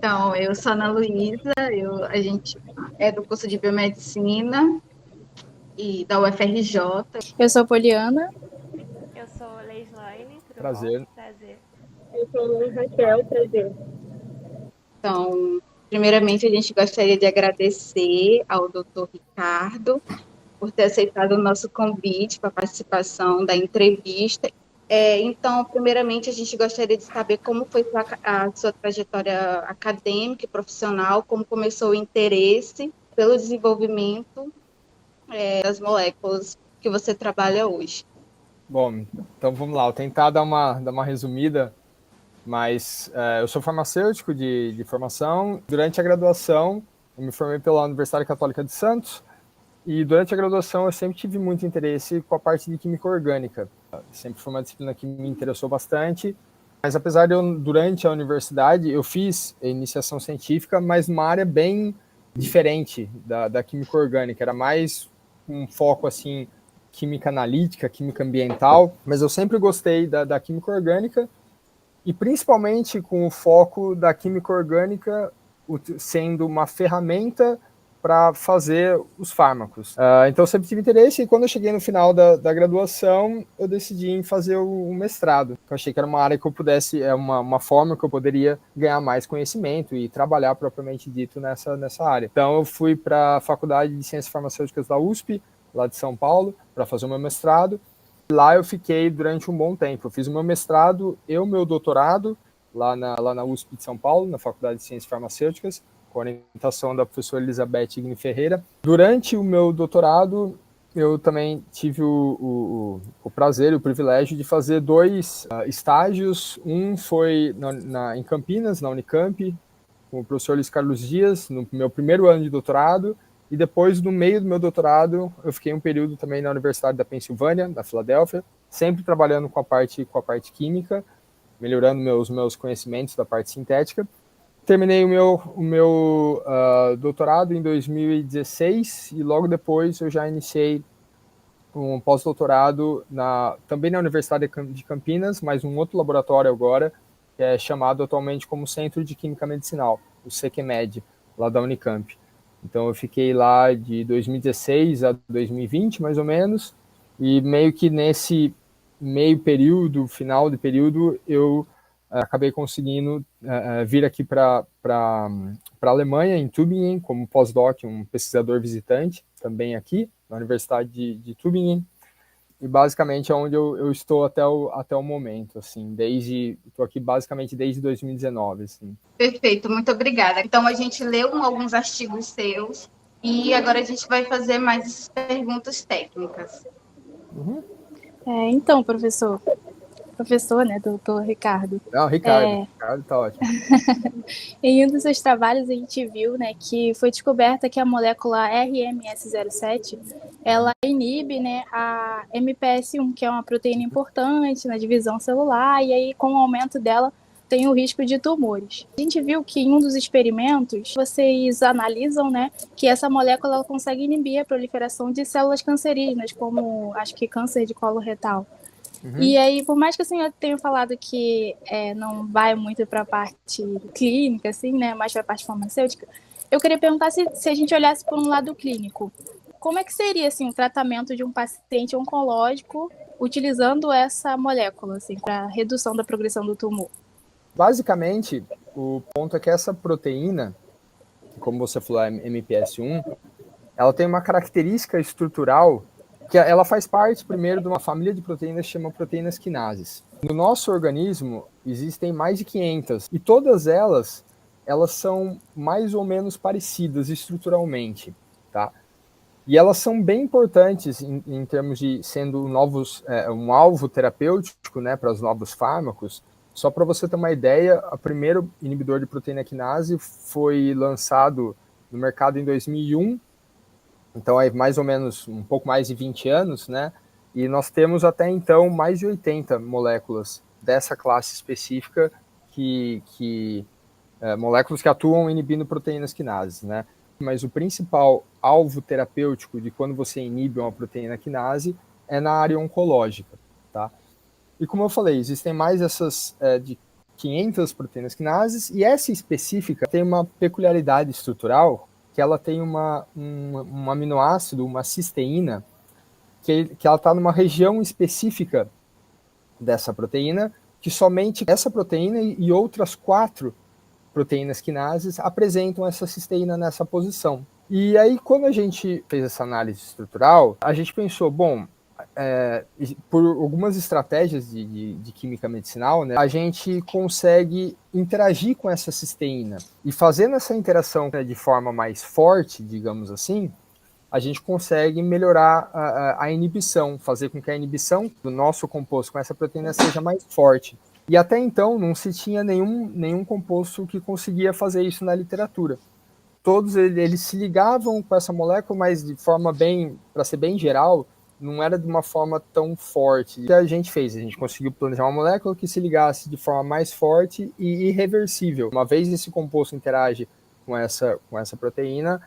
Então, eu sou a Ana Luísa, a gente é do curso de Biomedicina e da UFRJ. Eu sou a Poliana. Eu sou Leislaine, tudo bom? Prazer. Prazer. Eu sou a Raquel, prazer. Então, primeiramente, a gente gostaria de agradecer ao Dr. Ricardo por ter aceitado o nosso convite para a participação da entrevista. Então, primeiramente, a gente gostaria de saber como foi a sua trajetória acadêmica e profissional, como começou o interesse pelo desenvolvimento das moléculas que você trabalha hoje. Bom, então vamos lá, vou tentar dar uma resumida, mas eu sou farmacêutico de formação. Durante a graduação, eu me formei pela Universidade Católica de Santos, e durante a graduação eu sempre tive muito interesse com a parte de química orgânica. Sempre foi uma disciplina que me interessou bastante, mas apesar de eu, durante a universidade, eu fiz iniciação científica, mas numa área bem diferente da química orgânica, era mais um foco assim, química analítica, química ambiental, mas eu sempre gostei da química orgânica, e principalmente com o foco da química orgânica sendo uma ferramenta para fazer os fármacos. Então eu sempre tive interesse, e quando eu cheguei no final da graduação, eu decidi em fazer o mestrado. Eu achei que era uma área que eu pudesse, uma forma que eu poderia ganhar mais conhecimento e trabalhar propriamente dito nessa área. Então eu fui para a Faculdade de Ciências Farmacêuticas da USP, lá de São Paulo, para fazer o meu mestrado. Lá eu fiquei durante um bom tempo. Eu fiz o meu mestrado e o meu doutorado lá na USP de São Paulo, na Faculdade de Ciências Farmacêuticas, com a orientação da professora Elizabeth Igni Ferreira. Durante o meu doutorado, eu também tive o prazer e o privilégio de fazer 2 estágios. Um foi em Campinas, na Unicamp, com o professor Luiz Carlos Dias, no meu primeiro ano de doutorado, e depois, no meio do meu doutorado, eu fiquei um período também na Universidade da Pensilvânia, da Filadélfia, sempre trabalhando com a parte química, melhorando meus conhecimentos da parte sintética. Terminei o meu doutorado em 2016, e logo depois eu já iniciei um pós-doutorado também na Universidade de Campinas, mas um outro laboratório agora, que é chamado atualmente como Centro de Química Medicinal, o CQMed, lá da Unicamp. Então eu fiquei lá de 2016 a 2020, mais ou menos, e meio que nesse meio período, final de período, eu acabei conseguindo vir aqui para a Alemanha, em Tübingen, como pós-doc, um pesquisador visitante, também aqui, na Universidade de Tübingen, e basicamente é onde eu estou até o momento, assim, estou aqui basicamente desde 2019, assim. Perfeito, muito obrigada. Então, a gente leu alguns artigos seus e agora a gente vai fazer mais perguntas técnicas. Uhum. Então, professor, né, doutor Ricardo. Não, Ricardo tá ótimo. Em um dos seus trabalhos a gente viu, né, que foi descoberta que a molécula RMS07, ela inibe, né, a MPS1, que é uma proteína importante na divisão celular, e aí com o aumento dela tem o risco de tumores. A gente viu que em um dos experimentos, vocês analisam, né, que essa molécula ela consegue inibir a proliferação de células cancerígenas, como acho que câncer de colo retal. Uhum. E aí, por mais que a senhora tenha falado que não vai muito para a parte clínica, assim, né, mais para a parte farmacêutica, eu queria perguntar se a gente olhasse por um lado clínico, como é que seria assim, o tratamento de um paciente oncológico utilizando essa molécula assim, para redução da progressão do tumor? Basicamente, o ponto é que essa proteína, como você falou, a MPS1, ela tem uma característica estrutural que ela faz parte, primeiro, de uma família de proteínas que chama proteínas quinases. No nosso organismo, existem mais de 500, e todas elas são mais ou menos parecidas estruturalmente, tá? E elas são bem importantes em termos de sendo um alvo terapêutico, né, para os novos fármacos. Só para você ter uma ideia, o primeiro inibidor de proteína quinase foi lançado no mercado em 2001, então é mais ou menos um pouco mais de 20 anos, né? E nós temos até então mais de 80 moléculas dessa classe específica, moléculas que atuam inibindo proteínas quinases, né? Mas o principal alvo terapêutico de quando você inibe uma proteína quinase é na área oncológica, tá? E como eu falei, existem mais essas de 500 proteínas quinases, e essa específica tem uma peculiaridade estrutural, que ela tem um aminoácido, uma cisteína, que ela está numa região específica dessa proteína, que somente essa proteína e outras 4 proteínas quinases apresentam essa cisteína nessa posição. E aí, quando a gente fez essa análise estrutural, a gente pensou, bom, por algumas estratégias de química medicinal, né, a gente consegue interagir com essa cisteína. E fazendo essa interação, né, de forma mais forte, digamos assim, a gente consegue melhorar a inibição, fazer com que a inibição do nosso composto com essa proteína seja mais forte. E até então não se tinha nenhum composto que conseguia fazer isso na literatura. Todos eles se ligavam com essa molécula, mas de forma para ser bem geral, não era de uma forma tão forte. O que a gente fez? A gente conseguiu planejar uma molécula que se ligasse de forma mais forte e irreversível. Uma vez esse composto interage com essa proteína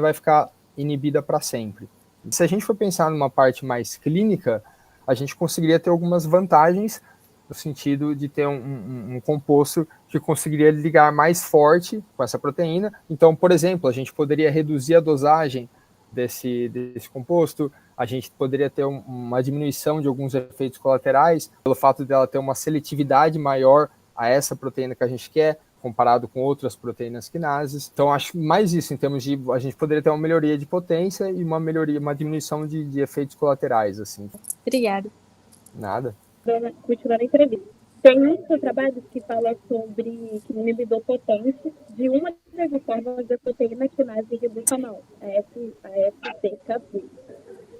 vai ficar inibida para sempre. Se a gente for pensar numa parte mais clínica, a gente conseguiria ter algumas vantagens no sentido de ter um composto que conseguiria ligar mais forte com essa proteína. Então, por exemplo, a gente poderia reduzir a dosagem desse composto, a gente poderia ter uma diminuição de alguns efeitos colaterais, pelo fato dela ter uma seletividade maior a essa proteína que a gente quer, comparado com outras proteínas quinases. Então, acho mais isso, em termos de, a gente poderia ter uma melhoria de potência e uma diminuição de efeitos colaterais, assim. Obrigada. Nada. Continuando a entrevista. Tem um dos trabalhos que fala sobre que inibidor potente de uma das formas da proteína quinase ribosomal, a SCK2.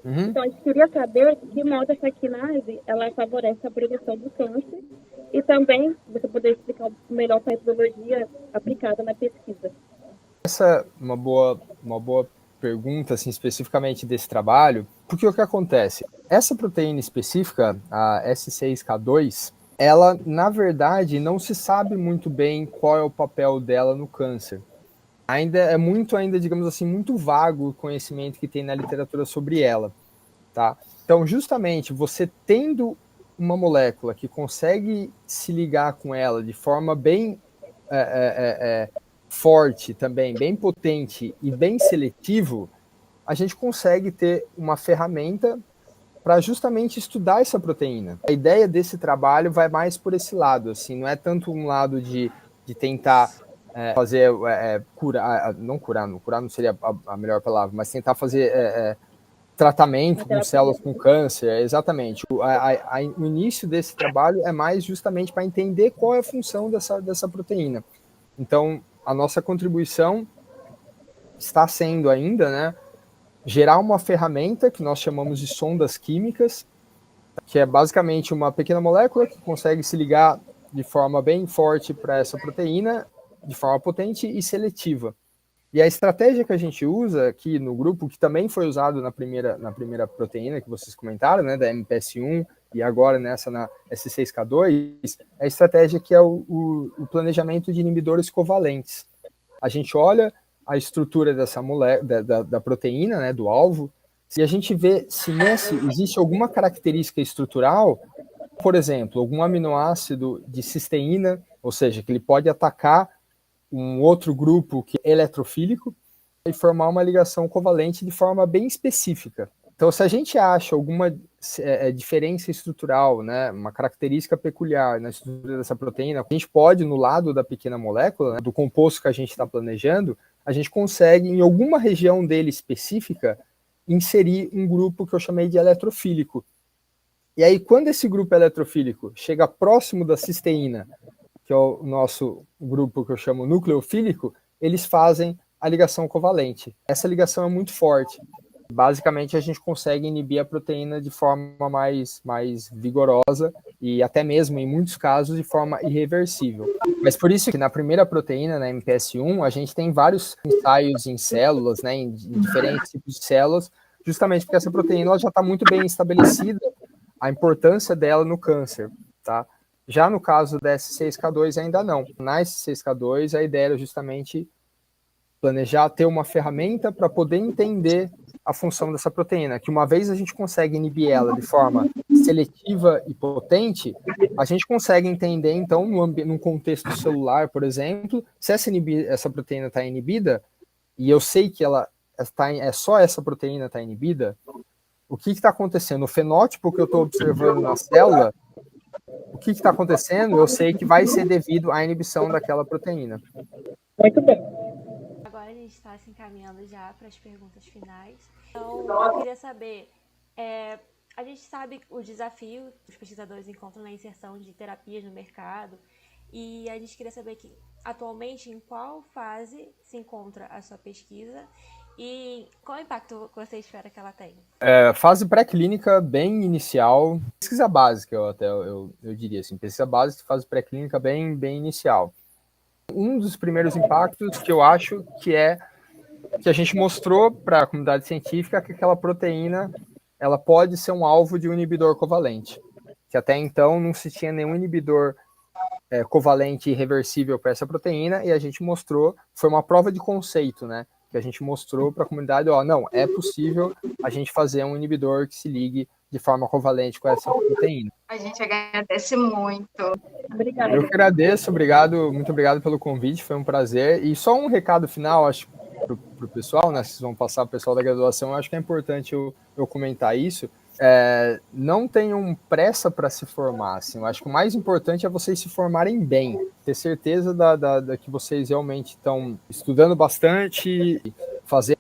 Então, a gente queria saber de que modo essa quinase ela favorece a prevenção do câncer e também você poderia explicar melhor a metodologia aplicada na pesquisa. Essa é uma boa pergunta, assim, especificamente desse trabalho, porque o que acontece? Essa proteína específica, a S6K2, ela, na verdade, não se sabe muito bem qual é o papel dela no câncer. Ainda, digamos assim, muito vago o conhecimento que tem na literatura sobre ela, tá? Então, justamente, você tendo uma molécula que consegue se ligar com ela de forma bem forte também, bem potente e bem seletivo, a gente consegue ter uma ferramenta para justamente estudar essa proteína. A ideia desse trabalho vai mais por esse lado, assim, não é tanto um lado de tentar fazer curar não seria a melhor palavra, mas tentar fazer tratamento com células com câncer, exatamente. O início desse trabalho é mais justamente para entender qual é a função dessa proteína. Então, a nossa contribuição está sendo ainda, né, gerar uma ferramenta que nós chamamos de sondas químicas, que é basicamente uma pequena molécula que consegue se ligar de forma bem forte para essa proteína, de forma potente e seletiva. E a estratégia que a gente usa aqui no grupo, que também foi usado na primeira proteína que vocês comentaram, né, da MPS1, e agora nessa na S6K2, é a estratégia que é o planejamento de inibidores covalentes. A gente olha a estrutura dessa da proteína, né, do alvo, e a gente vê se existe alguma característica estrutural, por exemplo, algum aminoácido de cisteína, ou seja, que ele pode atacar um outro grupo que é eletrofílico e formar uma ligação covalente de forma bem específica. Então, se a gente acha alguma diferença estrutural, né, uma característica peculiar na estrutura dessa proteína, a gente pode, no lado da pequena molécula, né, do composto que a gente está planejando, a gente consegue, em alguma região dele específica, inserir um grupo que eu chamei de eletrofílico. E aí, quando esse grupo eletrofílico chega próximo da cisteína, que é o nosso grupo que eu chamo nucleofílico, eles fazem a ligação covalente. Essa ligação é muito forte. Basicamente, a gente consegue inibir a proteína de forma mais vigorosa e até mesmo, em muitos casos, de forma irreversível. Mas por isso que na primeira proteína, na MPS1, a gente tem vários ensaios em células, né, em diferentes tipos de células, justamente porque essa proteína ela já está muito bem estabelecida, a importância dela no câncer, tá? Já no caso da S6K2 ainda não. Na S6K2 a ideia era justamente planejar ter uma ferramenta para poder entender a função dessa proteína, que uma vez a gente consegue inibir ela de forma seletiva e potente, a gente consegue entender, então, num contexto celular, por exemplo, se essa proteína está inibida, e eu sei que é só essa proteína está inibida, o que está acontecendo? O fenótipo que eu estou observando na célula, o que está acontecendo? Eu sei que vai ser devido à inibição daquela proteína. Muito bem. Agora a gente está se encaminhando já para as perguntas finais. Então, eu queria saber, a gente sabe o desafio que os pesquisadores encontram na inserção de terapias no mercado, e a gente queria saber que, atualmente, em qual fase se encontra a sua pesquisa e qual impacto você espera que ela tenha? Fase pré-clínica bem inicial, pesquisa básica, eu diria assim, pesquisa básica, fase pré-clínica bem inicial. Um dos primeiros impactos que eu acho que a gente mostrou para a comunidade científica que aquela proteína ela pode ser um alvo de um inibidor covalente, que até então não se tinha nenhum inibidor covalente irreversível para essa proteína, e a gente mostrou, foi uma prova de conceito, né? Que a gente mostrou para a comunidade, não, é possível a gente fazer um inibidor que se ligue de forma covalente com essa proteína. A gente agradece muito. Obrigada. Eu que agradeço, muito obrigado pelo convite, foi um prazer. E só um recado final, acho, para o pessoal, né? Vocês vão passar para o pessoal da graduação, acho que é importante eu comentar isso. Não tenham pressa para se formar, assim. Eu acho que o mais importante é vocês se formarem bem, ter certeza da que vocês realmente estão estudando bastante, fazer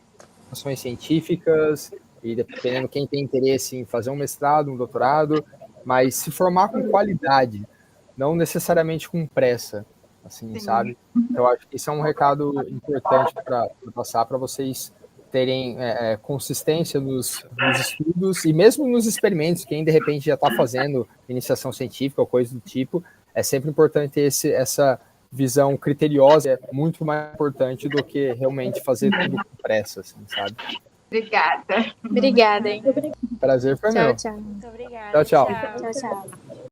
ações científicas, e dependendo quem tem interesse em fazer um mestrado, um doutorado, mas se formar com qualidade, não necessariamente com pressa, assim, sim, sabe? Então, acho que isso é um recado importante para passar para vocês terem consistência nos estudos e mesmo nos experimentos, quem de repente já está fazendo iniciação científica ou coisa do tipo, é sempre importante ter essa visão criteriosa, é muito mais importante do que realmente fazer tudo com pressa, assim, sabe? Obrigada. Obrigada, hein? Prazer foi meu. Tchau. Muito obrigada. Tchau. Tchau.